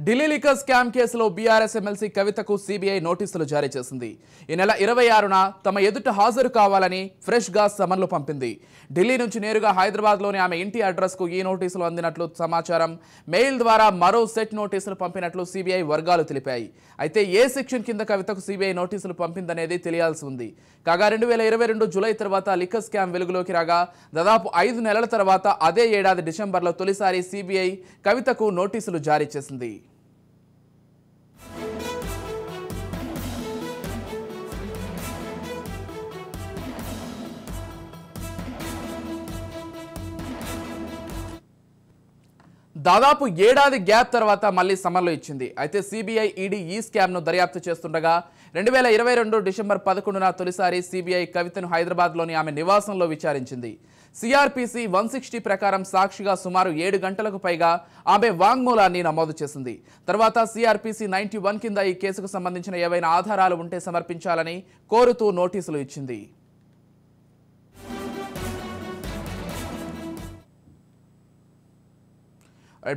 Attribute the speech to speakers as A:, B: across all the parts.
A: Delhi liquor scam కేసులో BRS MLC కవితకు CBI నోటీసులు జారీ చేసింది. ఈ నెల 26న తమ ఎదుట హాజరు కావాలని ఫ్రెష్ గా సమన్లు పంపింది. ఢిల్లీ నుంచి నేరుగా హైదరాబాద్లోని ఆమె ఇంటి అడ్రస్కు ఈ నోటీసులు అందినట్లు సమాచారం. మెయిల్ ద్వారా మరో సెట్ నోటీసులు పంపినట్లు సీబీఐ వర్గాలు తెలిపాయి. అయితే ఏ సెక్షన్ కింద కవితకు సీబీఐ నోటీసులు పంపిందనేది తెలియాల్సి ఉంది. కాగా 2022 జూలై తర్వాత లిక్కర్ స్కామ్ వెలుగులోకి రాగా దాదాపు 5 నెలల తర్వాత అదే ఏడాది డిసెంబర్లో తొలిసారి సీబీఐ కవితకు నోటీసులు జారీ చేసింది. దాదాపు ఏడాది గ్యాప్ తర్వాత మళ్లీ సమన్లు ఇచ్చింది. అయితే సిబిఐ ఈడీ ఈ స్కామ్ను దర్యాప్తు చేస్తుండగా 2022 డిసెంబర్ 11న తొలిసారి సిబిఐ కవితను హైదరాబాద్లోని ఆమె నివాసంలో విచారించింది. సిఆర్పిసి 160 ప్రకారం సాక్షిగా సుమారు 7 గంటలకు పైగా ఆమె వాంగ్మూలాన్ని నమోదు చేసింది. తర్వాత సిఆర్పిసి 91 కింద ఈ కేసుకు సంబంధించిన ఏవైనా ఆధారాలు ఉంటే సమర్పించాలని కోరుతూ నోటీసులు ఇచ్చింది.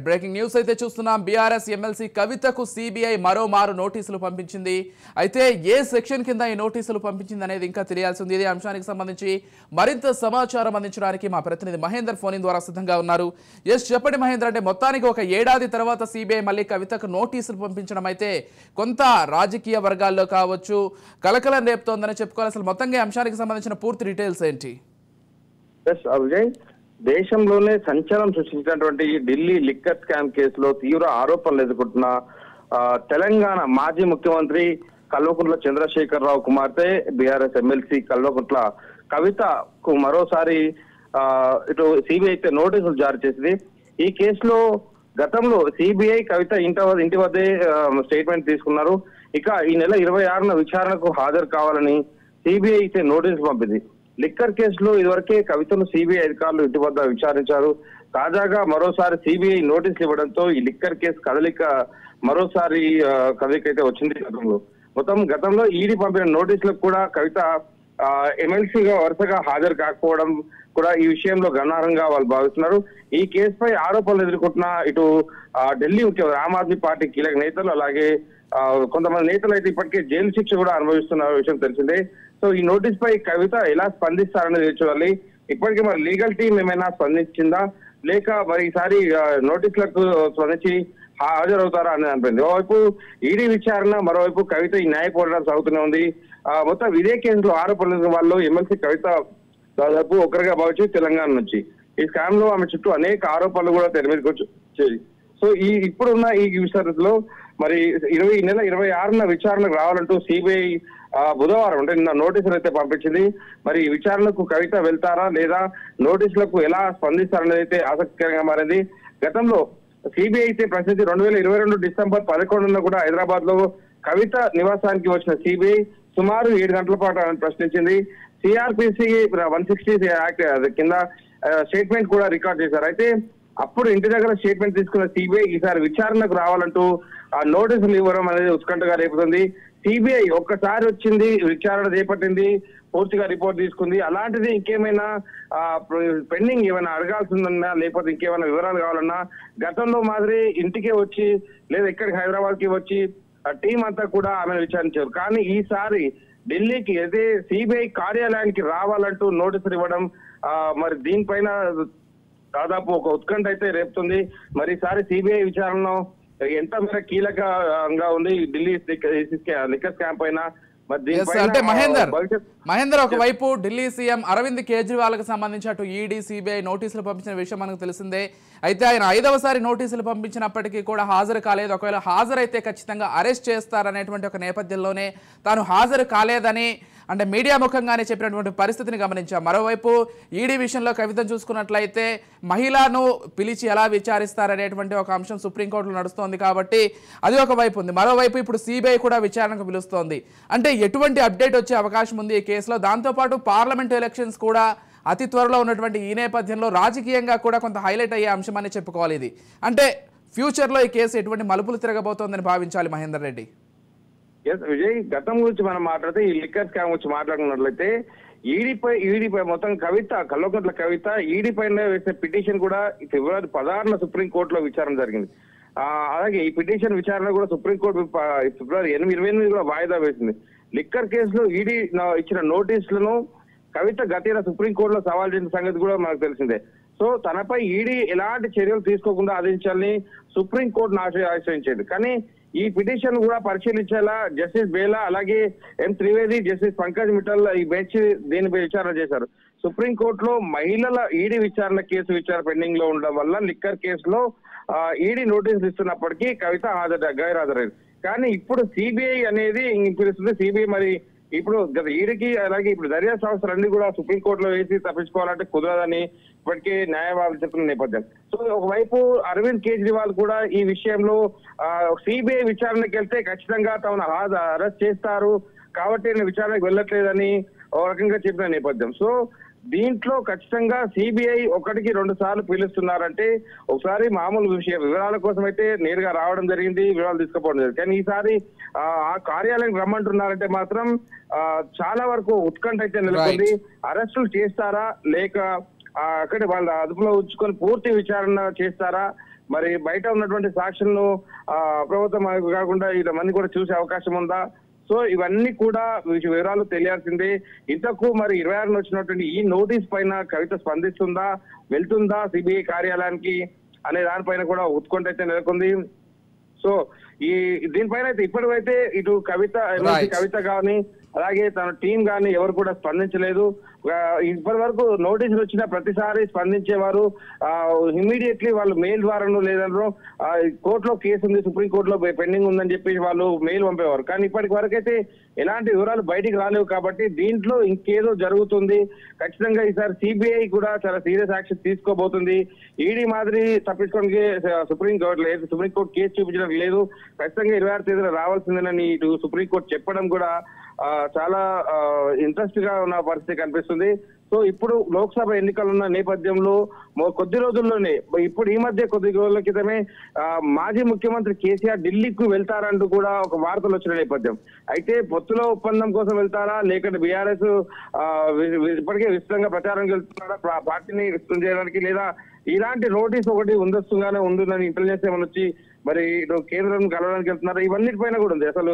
A: బ్రేకింగ్ న్యూస్ అయితే చూస్తున్నాం. బీఆర్ఎస్ ఎమ్మెల్సీ కవితకు సిబిఐ మరోమారు నోటీసులు పంపించింది. అయితే ఏ సెక్షన్ కింద ఈ నోటీసులు పంపించింది అనేది ఇంకా తెలియాల్సి ఉంది. ఇదే అంశానికి సంబంధించి మరింత సమాచారం అందించడానికి మా ప్రతినిధి మహేందర్ ఫోన్ ద్వారా సిద్ధంగా ఉన్నారు. చెప్పండి మహేందర్, అంటే మొత్తానికి ఒక ఏడాది తర్వాత సిబిఐ మళ్ళీ కవితకు నోటీసులు పంపించడం అయితే కొంత రాజకీయ వర్గాల్లో కావచ్చు కలకలం రేపుతోందని చెప్పుకోవాలి. అసలు మొత్తంగా ఈ అంశానికి సంబంధించిన పూర్తి డీటెయిల్స్ ఏంటి?
B: దేశంలోనే సంచలనం సృష్టించినటువంటి ఢిల్లీ లిక్కర్ స్కామ్ కేసులో తీవ్ర ఆరోపణలు ఎదుర్కొంటున్న తెలంగాణ మాజీ ముఖ్యమంత్రి కల్వకుంట్ల చంద్రశేఖరరావు కుమార్తె బీఆర్ఎస్ ఎమ్మెల్సీ కల్వకుంట్ల కవితకు మరోసారి ఇటు సిబిఐ అయితే నోటీసులు జారీ చేసింది. ఈ కేసులో గతంలో సిబిఐ కవిత ఇంటి వద్దే స్టేట్మెంట్ తీసుకున్నారు. ఇక ఈ నెల 26న విచారణకు హాజరు కావాలని సిబిఐ అయితే నోటీసులు పంపింది. లిక్కర్ కేసులో ఇదివరకే కవితను సిబిఐ అధికారులు ఇంటి వద్ద విచారించారు. తాజాగా మరోసారి సిబిఐ నోటీసులు ఇవ్వడంతో ఈ లిక్కర్ కేసు కదలిక మరోసారి కదలికైతే వచ్చింది. గతంలో ఈడీ పంపిన నోటీసులకు కూడా కవిత ఎమ్మెల్సీగా వరుసగా హాజరు కాకపోవడం కూడా ఈ విషయంలో గమనార్హంగా వాళ్ళు భావిస్తున్నారు. ఈ కేసుపై ఆరోపణలు ఎదుర్కొంటున్న ఇటు ఢిల్లీ ఆమ్ ఆద్మీ పార్టీ కీలక నేతలు అలాగే కొంతమంది నేతలు అయితే ఇప్పటికే జైలు శిక్ష కూడా అనుభవిస్తున్న విషయం తెలిసిందే. సో ఈ నోటీస్ పై కవిత ఎలా స్పందిస్తారనేది చూడాలి. ఇప్పటికే మరి లీగల్ టీం ఏమైనా స్పందించిందా లేక మరి ఈసారి నోటీసులకు స్పందించి హాజరవుతారా అనేది అనిపించింది. ఓవైపు ఈడీ విచారణ, మరోవైపు కవిత ఈ న్యాయ పోరాటం సాగుతూనే ఉంది. మొత్తం ఇదే కేసులో ఆరోపణలు వాళ్ళు ఎమ్మెల్సీ కవిత దాదాపు ఒకరిగా భావించి తెలంగాణ నుంచి ఈ స్కామ్ లో ఆమె చుట్టూ అనేక ఆరోపణలు కూడా తెర మీదకి వచ్చాయి. సో ఇప్పుడున్న ఈ విచారణలో మరి ఈ నెల 26న విచారణకు రావాలంటూ సిబిఐ బుధవారం అంటే నిన్న నోటీసులు అయితే పంపించింది. మరి విచారణకు కవిత వెళ్తారా లేదా నోటీసులకు ఎలా స్పందిస్తారనేది అయితే ఆసక్తికరంగా మారింది. గతంలో సిబిఐ అయితే ప్రశ్నించి 2022 డిసెంబర్ 11న కూడా హైదరాబాద్ లో కవిత నివాసానికి వచ్చిన సిబిఐ సుమారు 7 గంటల పాటు ఆమెను ప్రశ్నించింది. సిఆర్పిసి 160 యాక్ట్ కింద స్టేట్మెంట్ కూడా రికార్డ్ చేశారు. అయితే అప్పుడు ఇంటి దగ్గర స్టేట్మెంట్ తీసుకున్న సిబిఐ ఈసారి విచారణకు రావాలంటూ నోటీసులు ఇవ్వడం అనేది ఉత్కంఠగా రేపుతుంది. సిబిఐ ఒక్కసారి వచ్చింది, విచారణ చేపట్టింది, పూర్తిగా రిపోర్ట్ తీసుకుంది. అలాంటిది ఇంకేమైనా పెండింగ్ ఏమైనా అడగాల్సి ఉందన్నా లేకపోతే ఇంకేమైనా వివరాలు కావాలన్నా గతంలో మాదిరి ఇంటికే వచ్చి లేదా ఇక్కడికి హైదరాబాద్ కి వచ్చి టీం అంతా కూడా ఆమెను విచారించారు. కానీ ఈసారి ఢిల్లీకి అదే సిబిఐ కార్యాలయానికి రావాలంటూ నోటీసులు ఇవ్వడం మరి దీనిపైన దాదాపు ఒక ఉత్కంఠ అయితే రేపుతుంది. మరి ఈసారి సిబిఐ విచారణలో ఎంత మేర కీలకంగా ఉంది ఢిల్లీ లిక్కర్ స్కామ్ పైన.
A: అంటే మహేందర్ ఒకవైపు ఢిల్లీ సీఎం అరవింద్ కేజ్రీవాల్ కు సంబంధించి అటు ఈడీ సిబిఐ నోటీసులు పంపించిన విషయం మనకు తెలిసిందే. అయితే ఆయన 5వసారి నోటీసులు పంపించినప్పటికీ కూడా హాజరు కాలేదు. ఒకవేళ హాజరైతే ఖచ్చితంగా అరెస్ట్ చేస్తారనేటువంటి ఒక నేపథ్యంలోనే తాను హాజరు కాలేదని అంటే మీడియా ముఖంగానే చెప్పినటువంటి పరిస్థితిని గమనించాం. మరోవైపు ఈడీ విషయంలో కవితను చూసుకున్నట్లయితే మహిళను పిలిచి ఎలా విచారిస్తారనేటువంటి ఒక అంశం సుప్రీంకోర్టులో నడుస్తోంది కాబట్టి అది ఒక వైపు ఉంది. మరోవైపు ఇప్పుడు సిబిఐ కూడా విచారణకు పిలుస్తోంది. అంటే ఎటువంటి అప్డేట్ వచ్చే అవకాశం ఉంది ఈ కేసులో? దాంతోపాటు పార్లమెంట్ ఎలక్షన్స్ కూడా అతి త్వరలో ఉన్నటువంటి ఈ నేపథ్యంలో రాజకీయంగా కూడా కొంత హైలైట్ అయ్యే అంశం అని చెప్పుకోవాలి. ఇది అంటే ఫ్యూచర్లో ఈ కేసు ఎటువంటి మలుపులు తిరగబోతోందని భావించాలి మహేందర్ రెడ్డి?
B: విజయ్, గతం గురించి మనం మాట్లాడితే ఈ లిక్కర్ స్కామ్ గురించి మాట్లాడుకున్నట్లయితే ఈడీపై మొత్తం కల్వకుంట్ల కవిత ఈడీ పైన వేసే పిటిషన్ కూడా ఫిబ్రవరి 16న సుప్రీంకోర్టులో విచారణ జరిగింది. అలాగే ఈ పిటిషన్ విచారణ కూడా సుప్రీంకోర్టు ఫిబ్రవరి 28 కూడా వాయిదా వేసింది. లిక్కర్ కేసులో ఈడీ ఇచ్చిన నోటీసులను కవిత గతేర సుప్రీంకోర్టులో సవాల్ చేసిన సంగతి కూడా మనకు తెలిసిందే. సో తనపై ఈడీ ఎలాంటి చర్యలు తీసుకోకుండా ఆదేశించాలని సుప్రీంకోర్టును ఆశ్రయించేది. కానీ ఈ పిటిషన్ కూడా పరిశీలించేలా జస్టిస్ బేలా అలాగే ఎం త్రివేది, జస్టిస్ పంకజ్ మిట్టల్ ఈ బెంచ్ దీనిపై విచారణ చేశారు. సుప్రీంకోర్టులో మహిళల ఈడీ విచారణ పెండింగ్ లో ఉండడం వల్ల లిక్కర్ కేసులో ఈడీ నోటీసులు ఇస్తున్నప్పటికీ కవిత గైర్హాజరైంది. కానీ ఇప్పుడు సిబిఐ అనేది పిలుస్తుంది. సిబిఐ మరి ఇప్పుడు గత ఈడీకి అలాగే ఇప్పుడు దర్యాప్తు సంస్థలన్నీ కూడా సుప్రీంకోర్టులో వేసి తప్పించుకోవాలంటే కుదరదని ఇప్పటికే న్యాయవాదులు చెప్తున్న నేపథ్యం. సో ఒకవైపు అరవింద్ కేజ్రీవాల్ కూడా ఈ విషయంలో సిబిఐ విచారణకి వెళ్తే ఖచ్చితంగా తమను అరెస్ట్ చేస్తారు కాబట్టి నేను విచారణకు వెళ్ళట్లేదని ఒక రకంగా చెప్పిన నేపథ్యం. సో దీంట్లో ఖచ్చితంగా సిబిఐ 1-2 సార్లు పిలుస్తున్నారంటే ఒకసారి మామూలు వివరాల కోసం అయితే నేరుగా రావడం జరిగింది, వివరాలు తీసుకుపోవడం జరిగింది. కానీ ఈసారి ఆ కార్యాలయం రమ్మంటున్నారంటే మాత్రం చాలా వరకు ఉత్కంఠ అయితే నెలకొంది. అరెస్టులు చేస్తారా లేక అక్కడ వాళ్ళ అదుపులో ఉంచుకొని పూర్తి విచారణ చేస్తారా, మరి బయట ఉన్నటువంటి సాక్షులను ప్రభుత్వం కాకుండా ఇంతమంది కూడా చూసే అవకాశం ఉందా? సో ఇవన్నీ కూడా వివరాలు తెలియాల్సిందే. ఇంతకు మరి 26 వచ్చినటువంటి ఈ నోటీస్ పైన కవిత స్పందిస్తుందా, వెళ్తుందా సిబిఐ కార్యాలయానికి అనే దానిపైన కూడా ఉత్కంఠ అయితే నెలకొంది. సో దీనిపైన అయితే ఇప్పటికైతే ఇటు కవిత కానీ అలాగే తన టీం కానీ ఎవరు కూడా స్పందించలేదు. ఇప్పటి వరకు నోటీసులు వచ్చిన ప్రతిసారి స్పందించేవారు. ఇమీడియట్లీ వాళ్ళు మెయిల్ ద్వారాను లేదంటే కోర్టులో కేసు ఉంది, సుప్రీంకోర్టులో పెండింగ్ ఉందని చెప్పి వాళ్ళు మెయిల్ పంపేవారు. కానీ ఇప్పటి వరకు అయితే ఎలాంటి వివరాలు బయటికి రాలేవు కాబట్టి దీంట్లో ఇంకేదో జరుగుతుంది. ఖచ్చితంగా ఈసారి సిబిఐ కూడా చాలా సీరియస్ యాక్షన్ తీసుకోబోతుంది. ఈడీ మాదిరి తప్పించుకోవడానికి సుప్రీంకోర్టు కేసు చూపించడం లేదు. ఖచ్చితంగా 26 తేదీన రావాల్సిందేనని ఇటు సుప్రీంకోర్టు చెప్పడం కూడా చాలా ఇంట్రెస్ట్ గా ఉన్న పరిస్థితి కనిపిస్తుంది. సో ఇప్పుడు లోక్సభ ఎన్నికలు ఉన్న నేపథ్యంలో కొద్ది రోజుల్లోనే ఇప్పుడు ఈ మధ్య కొద్ది రోజుల క్రితమే మాజీ ముఖ్యమంత్రి కేసీఆర్ ఢిల్లీకి వెళ్తారంటూ కూడా ఒక వార్తలు వచ్చిన నేపథ్యం. అయితే పొత్తులో ఒప్పందం కోసం వెళ్తారా లేకపోతే బీఆర్ఎస్ ఇప్పటికే విస్తృతంగా ప్రచారం వెళ్తున్నారా పార్టీని విస్తృతం చేయడానికి, లేదా ఇలాంటి నోటీస్ ఒకటి ఉందొస్తుంగానే ఉందని ఇంటెలిజెన్స్ ఏమైనా వచ్చి మరి ఇటు కేంద్రం కలవడానికి వెళ్తున్నారు, ఇవన్నిటిపైన కూడా ఉంది. అసలు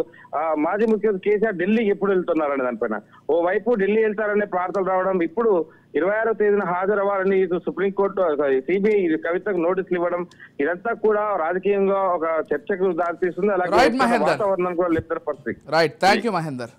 B: మాజీ ముఖ్యమంత్రి కేసీఆర్ ఢిల్లీకి ఎప్పుడు వెళ్తున్నారనే దానిపైన ఓవైపు ఢిల్లీ వెళ్తారనే వార్తలు రావడం, ఇప్పుడు 26వ తేదీన హాజరవ్వాలని సుప్రీంకోర్టు సిబిఐ కవితకు నోటీసులు ఇవ్వడం, ఇదంతా కూడా రాజకీయంగా ఒక చర్చకు దారితీస్తుంది. అలాగే వాతావరణం కూడా లేపుతారు పరిస్థితి.
A: Right, thank you Mahender.